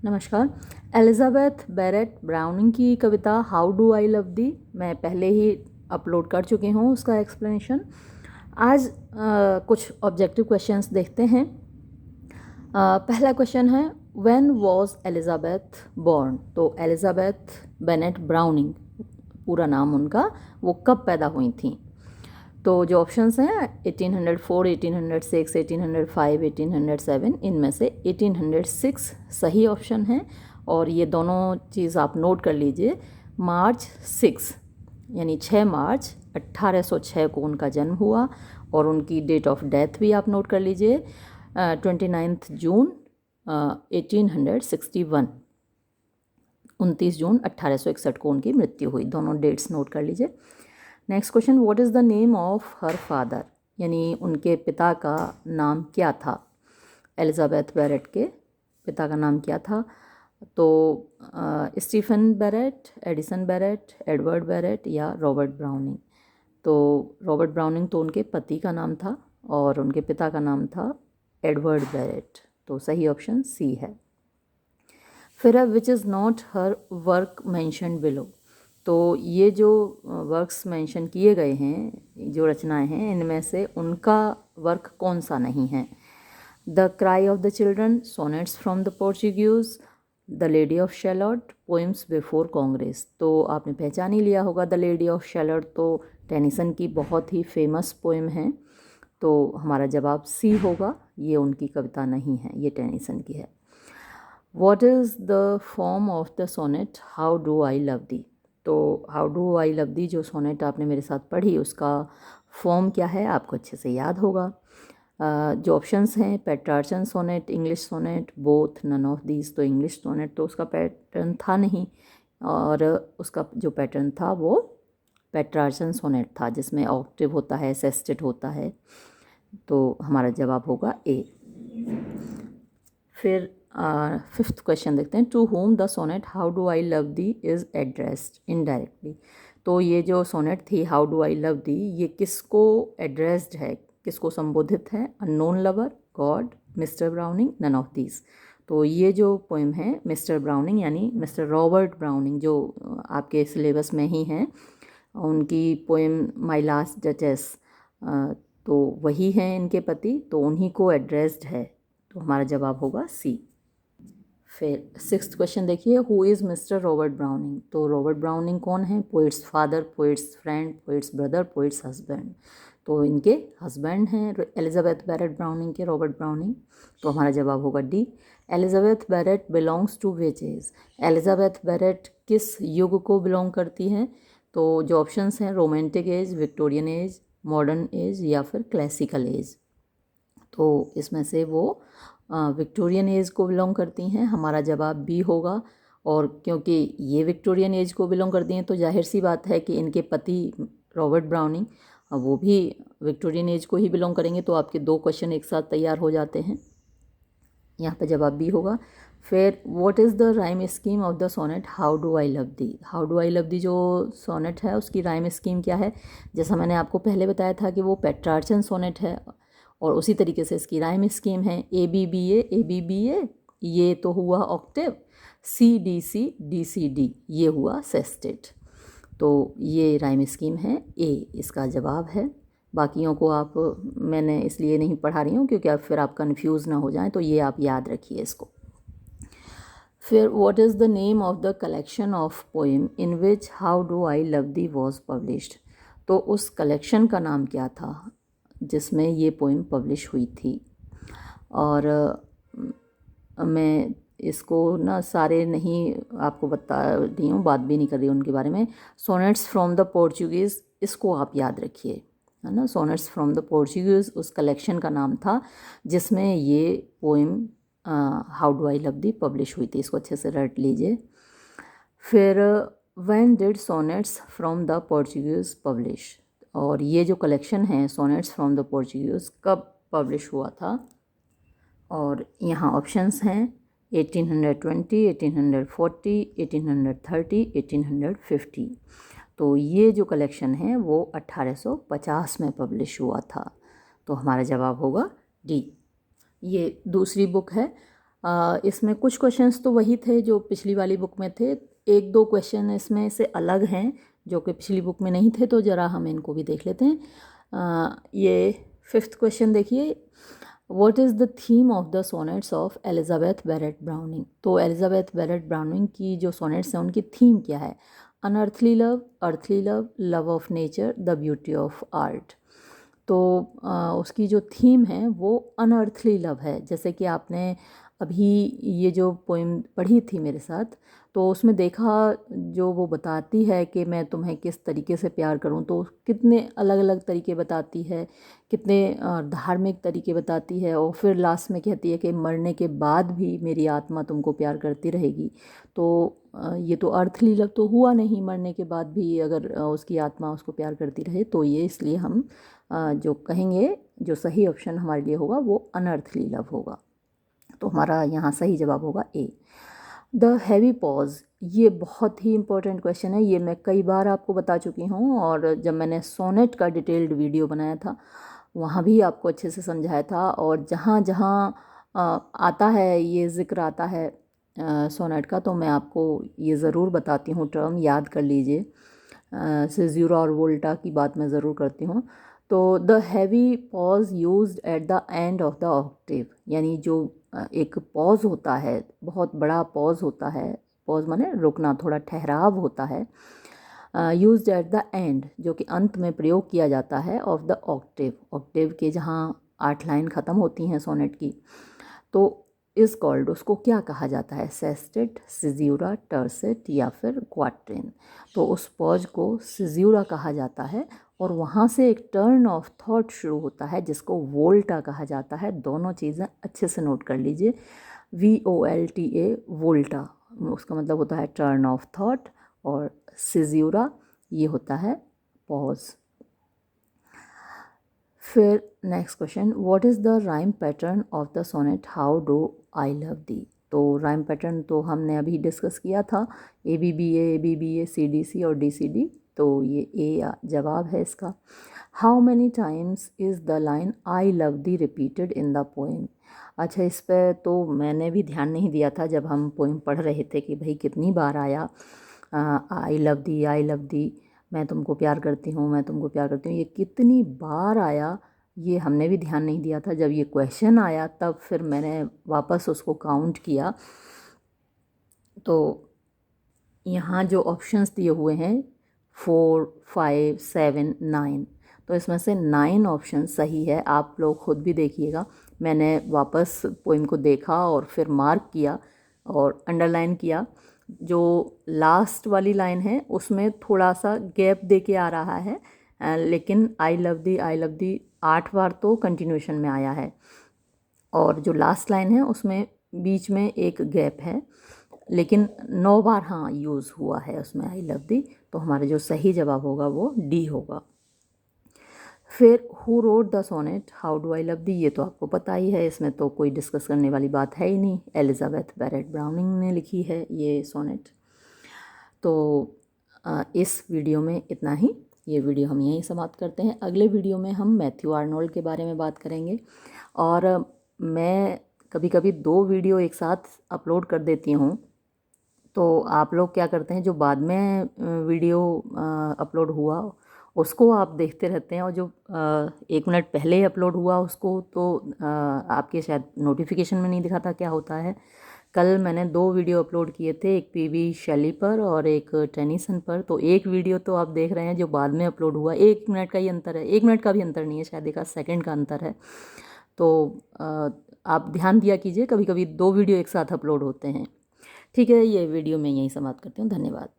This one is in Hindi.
नमस्कार। एलिज़ाबेथ बैरेट ब्राउनिंग की कविता हाउ डू आई लव दी मैं पहले ही अपलोड कर चुकी हूँ उसका एक्सप्लेनेशन। आज कुछ ऑब्जेक्टिव क्वेश्चंस देखते हैं। पहला क्वेश्चन है व्हेन वॉज एलिज़ाबेथ बॉर्न। तो एलिज़ाबेथ बेनेट ब्राउनिंग पूरा नाम उनका, वो कब पैदा हुई थी। तो जो ऑप्शंस हैं 1804, 1806, 1805, 1807, इनमें से 1806 सही ऑप्शन है। और ये दोनों चीज़ आप नोट कर लीजिए। मार्च 6 यानी 6 मार्च 1806 को उनका जन्म हुआ और उनकी डेट ऑफ डेथ भी आप नोट कर लीजिए 29 जून 1861। 29 जून 1861 को उनकी मृत्यु हुई। दोनों डेट्स नोट कर लीजिए। Next question, what is the name of her father, यानी उनके पिता का नाम क्या था। एलिज़ाबेथ बैरेट के पिता का नाम क्या था। तो Stephen Barrett, Addison Barrett, Edward Barrett या रॉबर्ट ब्राउनिंग। तो रॉबर्ट ब्राउनिंग तो उनके पति का नाम था और उनके पिता का नाम था एडवर्ड बैरेट। तो सही ऑप्शन सी है। फिर which is not her work mentioned below. तो ये जो वर्क्स मेंशन किए गए हैं, जो रचनाएं हैं, इनमें से उनका वर्क कौन सा नहीं है। The cry of the children, sonnets from the Portuguese, the lady of Shalott, poems before congress. तो आपने पहचान ही लिया होगा द लेडी ऑफ शैलॉट तो टेनिसन की बहुत ही फेमस पोइम है। तो हमारा जवाब सी होगा, ये उनकी कविता नहीं है, ये टेनिसन की है। What is the form of the sonnet how do I love thee. तो how do I love thee जो सोनेट आपने मेरे साथ पढ़ी, उसका फॉर्म क्या है आपको अच्छे से याद होगा। जो ऑप्शंस हैं Petrarchan sonnet, English sonnet, both, none of these. तो इंग्लिश सोनेट तो उसका पैटर्न था नहीं, और उसका जो पैटर्न था वो पेट्रार्चन सोनेट था जिसमें ऑक्टेव होता है, सेस्टेट होता है। तो हमारा जवाब होगा ए। फिर फिफ्थ क्वेश्चन देखते हैं, to whom the sonnet how do I love thee is addressed indirectly. तो ये जो सोनेट थी how do I love thee, ये किसको एड्रेस्ड है, किसको संबोधित है। Unknown lover, God, mister Browning, none of these. तो ये जो पोएम है मिस्टर ब्राउनिंग यानी मिस्टर रॉबर्ट ब्राउनिंग, जो आपके सिलेबस में ही हैं, उनकी पोएम माई लास्ट डचेस, तो वही हैं इनके पति, तो उन्हीं को एड्रेस्ड है। तो हमारा जवाब होगा सी। फिर सिक्स्थ क्वेश्चन देखिए, who is mister Robert Browning. तो रॉबर्ट ब्राउनिंग कौन है। Poet's father, poet's friend, poet's brother, poet's husband. तो इनके हस्बैंड हैं एलिज़ाबेथ बैरेट ब्राउनिंग के, रॉबर्ट ब्राउनिंग। तो हमारा जवाब होगा D. Elizabeth Barrett belongs to which age. Elizabeth Barrett किस युग को बिलोंग करती हैं। तो जो ऑप्शंस हैं romantic as, Victorian age, modern age या फिर क्लासिकल एज। तो इसमें से वो विक्टोरियन एज को बिलोंग करती हैं। हमारा जवाब बी होगा। और क्योंकि ये विक्टोरियन एज को बिलोंग करती हैं तो जाहिर सी बात है कि इनके पति रॉबर्ट ब्राउनिंग वो भी विक्टोरियन एज को ही बिलोंग करेंगे। तो आपके दो क्वेश्चन एक साथ तैयार हो जाते हैं। यहाँ पे जवाब बी होगा। फिर what is the rhyme scheme of the sonnet how do I love thee. How do I love thee जो सोनेट है उसकी राइम स्कीम क्या है। जैसा मैंने आपको पहले बताया था कि वो पेट्रार्चन सोनेट है, और उसी तरीके से इसकी राइम स्कीम है ए बी बी ए, ये तो हुआ octave, C D C D ये हुआ सेस्टेट। तो ये राइम स्कीम है ए, इसका जवाब है। बाकियों को आप मैंने इसलिए नहीं पढ़ा रही हूँ क्योंकि आप फिर आप कंफ्यूज ना हो जाएं, तो ये आप याद रखिए इसको। फिर what is the name of the collection of poem in which how do I love the was published. तो उस कलेक्शन का नाम क्या था जिसमें ये पोएम पब्लिश हुई थी। और मैं इसको ना सारे नहीं आपको बता रही हूँ, बात भी नहीं कर रही हूँ उनके बारे में। सोनेट्स फ्रॉम द पोर्चुगीज़, इसको आप याद रखिए, है ना। सोनेट्स फ्रॉम द पोर्चुगीज़ उस कलेक्शन का नाम था जिसमें ये poem how do I love the publish हुई थी। इसको अच्छे से रट लीजिए। फिर when did sonnets from the Portuguese publish. और ये जो कलेक्शन है सोनेट्स फ्रॉम द पोर्चुगीज़ कब पब्लिश हुआ था। और यहाँ ऑप्शंस हैं 1820, 1840, 1830, 1850। तो ये जो कलेक्शन है वो 1850 में पब्लिश हुआ था। तो हमारा जवाब होगा डी। ये दूसरी बुक है इसमें कुछ क्वेश्चंस तो वही थे जो पिछली वाली बुक में थे, एक दो क्वेश्चन इसमें से अलग हैं जो कि पिछली बुक में नहीं थे, तो ज़रा हम इनको भी देख लेते हैं। ये 5th क्वेश्चन देखिए, what is the theme of the sonnets of Elizabeth Barrett Browning. तो एलिजाबेथ बैरेट ब्राउनिंग की जो सोनेट्स हैं उनकी थीम क्या है? Unearthly love, earthly love, love of nature, the beauty of art. तो उसकी जो थीम है वो अनअर्थली लव है। जैसे कि आपने अभी ये जो पोइम पढ़ी थी मेरे साथ, तो उसमें देखा जो वो बताती है कि मैं तुम्हें किस तरीके से प्यार करूं, तो कितने अलग अलग तरीके बताती है, कितने धार्मिक तरीके बताती है, और फिर लास्ट में कहती है कि मरने के बाद भी मेरी आत्मा तुमको प्यार करती रहेगी। तो ये तो अर्थली लव तो हुआ नहीं, मरने के बाद भी अगर उसकी आत्मा उसको प्यार करती रहे, तो ये इसलिए हम जो कहेंगे, जो सही ऑप्शन हमारे लिए होगा वो अनअर्थली लव होगा। तो हमारा यहाँ सही जवाब होगा ए। द हैवी पॉज, ये बहुत ही इम्पोर्टेंट क्वेश्चन है, ये मैं कई बार आपको बता चुकी हूँ, और जब मैंने सोनेट का डिटेल्ड वीडियो बनाया था वहाँ भी आपको अच्छे से समझाया था। और जहाँ जहाँ आता है, ये ज़िक्र आता है सोनेट का, तो मैं आपको ये ज़रूर बताती हूँ, टर्म याद कर लीजिए। सिज़्यूरा और वोल्टा की बात मैं ज़रूर करती हूँ। तो the heavy pause used at the end of the Octave, यानी जो एक पॉज होता है, बहुत बड़ा पॉज होता है, पॉज माने रुकना, थोड़ा ठहराव होता है, यूज्ड एट द एंड, जो कि अंत में प्रयोग किया जाता है, ऑफ द ऑक्टेव, ऑक्टेव के जहाँ 8 लाइन ख़त्म होती हैं सोनेट की, तो इज़ कॉल्ड, उसको क्या कहा जाता है? सेस्टेट, सिज़्यूरा, टर्सेट या फिर क्वाट्रेन। तो उस पॉज को सिज़्यूरा कहा जाता है, और वहाँ से एक टर्न ऑफ थॉट शुरू होता है जिसको वोल्टा कहा जाता है। दोनों चीज़ें अच्छे से नोट कर लीजिए, VOLTA, वोल्टा, उसका मतलब होता है टर्न ऑफ थॉट, और सिज़्यूरा ये होता है पॉज। फिर next question, what is the rhyme pattern of the sonnet how do I love thee. तो राइम पैटर्न तो हमने अभी डिस्कस किया था, ABBA, ABBA, CDC और DCD, तो ये ए जवाब है इसका। How many times is the line I love the repeated in the poem. अच्छा, इस पर तो मैंने भी ध्यान नहीं दिया था जब हम पोएम पढ़ रहे थे कि भाई कितनी बार आया आई लव दी, आई लव दी, मैं तुमको प्यार करती हूँ, मैं तुमको प्यार करती हूँ, ये कितनी बार आया ये हमने भी ध्यान नहीं दिया था। जब ये क्वेश्चन आया तब फिर मैंने वापस उसको काउंट किया, तो यहाँ जो ऑप्शंस दिए हुए हैं 4, 5, 7, 9, तो इसमें से 9 ऑप्शन सही है। आप लोग खुद भी देखिएगा, मैंने वापस पोइम को देखा और फिर मार्क किया और अंडरलाइन किया। जो लास्ट वाली लाइन है उसमें थोड़ा सा गैप दे के आ रहा है, लेकिन आई लव दी, आई लव दी 8 बार तो कंटिन्यूशन में आया है, और जो लास्ट लाइन है उसमें बीच में एक गैप है, लेकिन 9 बार हाँ यूज़ हुआ है उसमें आई लव दी। तो हमारा जो सही जवाब होगा वो डी होगा। फिर who wrote the sonnet how do I love thee, ये तो आपको पता ही है, इसमें तो कोई डिस्कस करने वाली बात है ही नहीं, एलिजाबेथ बैरेट ब्राउनिंग ने लिखी है ये सोनेट। तो इस वीडियो में इतना ही, ये वीडियो हम यहीं समाप्त करते हैं। अगले वीडियो में हम मैथ्यू आर्नोल्ड के बारे में बात करेंगे, और मैं कभी कभी 2 वीडियो एक साथ अपलोड कर देती हूँ, तो आप लोग क्या करते हैं, जो बाद में वीडियो अपलोड हुआ उसको आप देखते रहते हैं, और जो 1 मिनट पहले अपलोड हुआ उसको तो आपके शायद नोटिफिकेशन में नहीं दिखाता, क्या होता है। कल मैंने 2 वीडियो अपलोड किए थे, एक PV शैली पर और एक टेनिसन पर, तो एक वीडियो तो आप देख रहे हैं जो बाद में अपलोड हुआ, 1 मिनट का ही अंतर है, 1 मिनट का भी अंतर नहीं है, शायद 1 सेकंड का अंतर है। तो आप ध्यान दिया कीजिए, कभी कभी 2 वीडियो एक साथ अपलोड होते हैं। ठीक है, ये वीडियो मैं यहीं समाप्त करती हूँ, धन्यवाद।